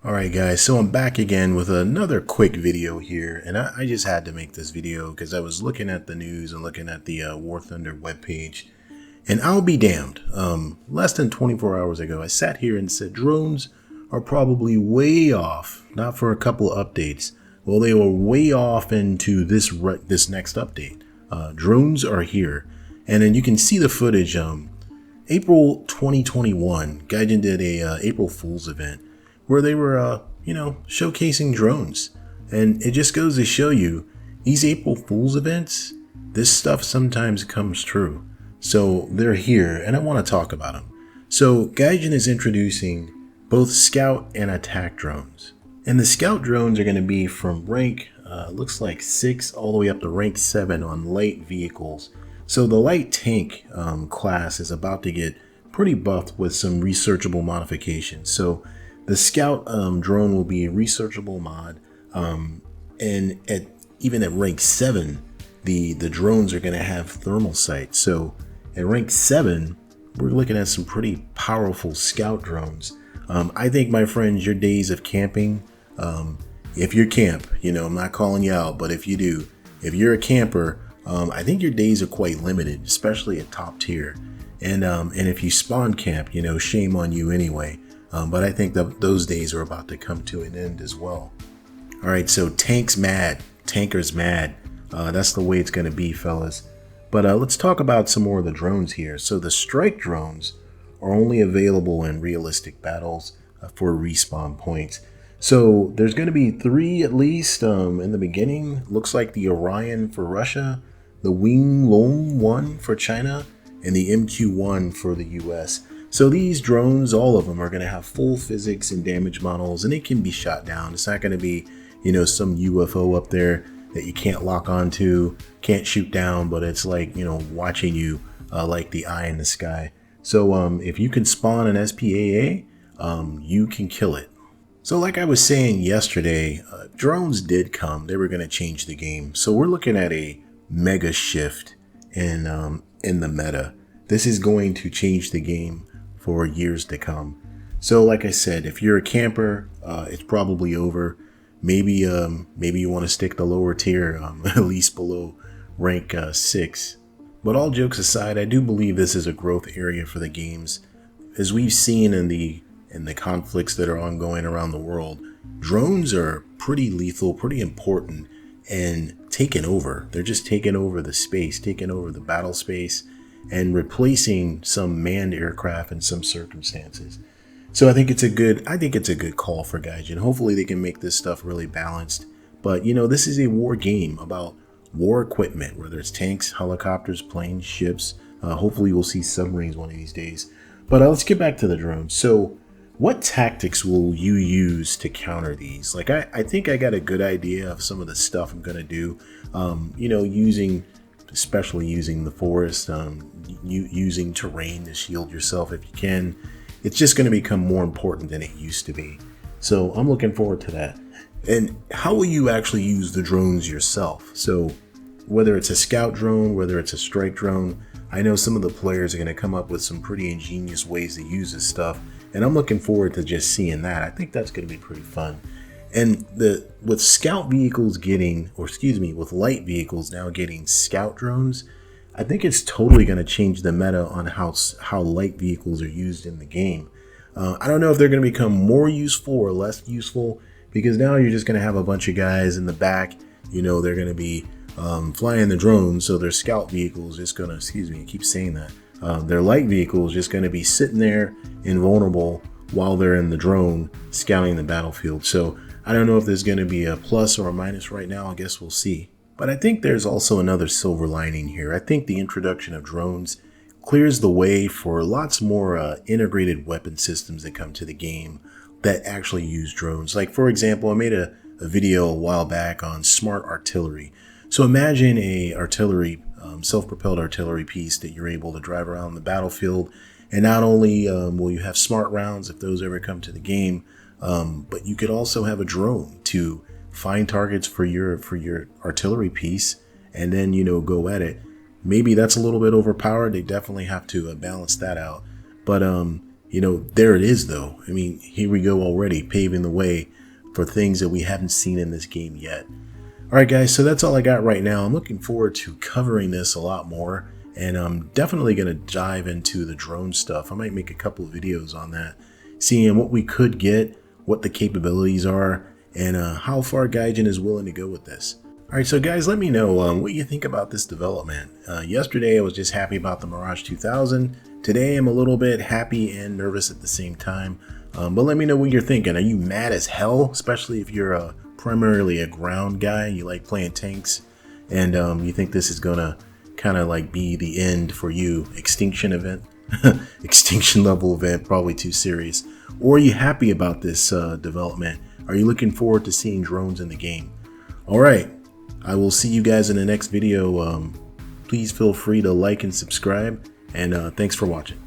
Alright guys, so I'm back again with another quick video here, and I just had to make this video because I was looking at the news and looking at the War Thunder webpage, and I'll be damned. Less than 24 hours ago, I sat here and said drones are probably way off, not for a couple of updates. Well, they were way off into this next update. Drones are here, and then you can see the footage. April 2021, Gaijin did a April Fool's event where they were, showcasing drones. And it just goes to show you, these April Fool's events, this stuff sometimes comes true. So they're here, and I want to talk about them. So Gaijin is introducing both scout and attack drones. And the scout drones are going to be from rank, looks like 6 all the way up to rank 7 on light vehicles. So the light tank class is about to get pretty buffed with some researchable modifications. So the scout drone will be a researchable mod, and even at rank 7, the drones are going to have thermal sights. So at rank 7, we're looking at some pretty powerful scout drones. I think, my friends, your days of camping, if you camp, I'm not calling you out, but if you do, if you're a camper, I think your days are quite limited, especially at top tier. And if you spawn camp, shame on you anyway. But I think that those days are about to come to an end as well. All right, so tanks mad, tankers mad. That's the way it's going to be, fellas. But let's talk about some more of the drones here. So the strike drones are only available in realistic battles for respawn points. So there's going to be 3 at least in the beginning. Looks like the Orion for Russia, the Wing Lung 1 for China, and the MQ-1 for the US. So these drones, all of them, are going to have full physics and damage models, and it can be shot down. It's not going to be, some UFO up there that you can't lock onto, can't shoot down, but it's like, watching you like the eye in the sky. So if you can spawn an SPAA, you can kill it. So like I was saying yesterday, drones did come. They were going to change the game. So we're looking at a mega shift in the meta. This is going to change the game for years to come. So like I said, if you're a camper, it's probably over. Maybe you want to stick the lower tier, at least below rank 6. But all jokes aside, I do believe this is a growth area for the games. As we've seen in the conflicts that are ongoing around the world, drones are pretty lethal, pretty important, and taking over. They're just taking over the space, taking over the battle space, and replacing some manned aircraft in some circumstances. So I think it's a good call for Gaijin. Hopefully they can make this stuff really balanced. But this is a war game about war equipment, whether it's tanks, helicopters, planes, ships. Hopefully we'll see submarines one of these days. But let's get back to the drones. So what tactics will you use to counter these? Like I think I got a good idea of some of the stuff I'm gonna do. Especially using the forest, using terrain to shield yourself if you can. It's just going to become more important than it used to be. So I'm looking forward to that. And how will you actually use the drones yourself? So whether it's a scout drone, whether it's a strike drone, I know some of the players are going to come up with some pretty ingenious ways to use this stuff. And I'm looking forward to just seeing that. I think that's going to be pretty fun. And with scout vehicles with light vehicles now getting scout drones, I think it's totally going to change the meta on how light vehicles are used in the game. I don't know if they're going to become more useful or less useful, because now you're just going to have a bunch of guys in the back. They're going to be flying the drones, so their scout vehicles just going to, I keep saying that. Their light vehicles just going to be sitting there invulnerable while they're in the drone scouting the battlefield. So I don't know if there's going to be a plus or a minus right now. I guess we'll see. But I think there's also another silver lining here. I think the introduction of drones clears the way for lots more integrated weapon systems that come to the game that actually use drones. Like, for example, I made a video a while back on smart artillery. So imagine a artillery, self-propelled artillery piece that you're able to drive around the battlefield. And not only will you have smart rounds if those ever come to the game, but you could also have a drone to find targets for your artillery piece, and then go at it. Maybe that's a little bit overpowered. They definitely have to balance that out. But You know, there it is though. I mean, here we go already, paving the way for things that we haven't seen in this game yet. Alright guys, so that's all I got right now. I'm looking forward to covering this a lot more, and I'm definitely going to dive into the drone stuff. I might make a couple of videos on that, seeing what we could get, what the capabilities are, and how far Gaijin is willing to go with this. Alright, so guys, let me know what you think about this development. Yesterday I was just happy about the Mirage 2000. Today I'm a little bit happy and nervous at the same time. But let me know what you're thinking. Are you mad as hell, especially if you're primarily a ground guy, you like playing tanks, and you think this is gonna kind of like be the end for you, extinction event, extinction level event, probably too serious? Or are you happy about this development? Are you looking forward to seeing drones in the game? All right, I will see you guys in the next video. Please feel free to like and subscribe, and thanks for watching.